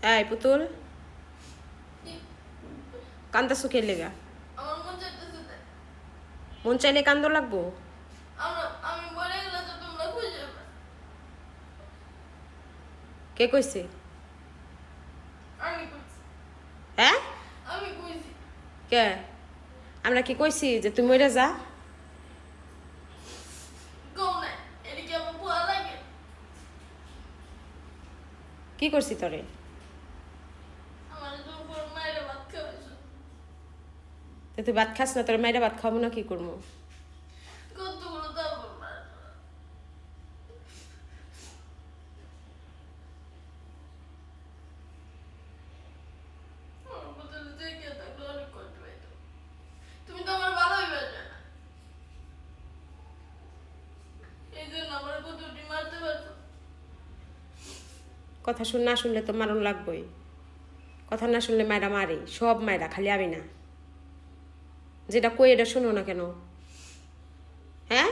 এই পুতুল কান্দাসু কে লেগা? মন চাইলে কান্দ লাগবো? কে কইছে? হ্যাঁ কে? আমরা কি কইছি যে তুই মরে যা? কি করছি তোরে? তুই ভাত খাস না, তোর মায়েরা ভাত খাবো না, কি করবো? কথা না শুনলে তো মারণ লাগবেই। কথা না শুনলে মায়েরা মারে, সব মায়েরা, খালি আমি না। যেটা কই এটা শুনো না কেন? হ্যাঁ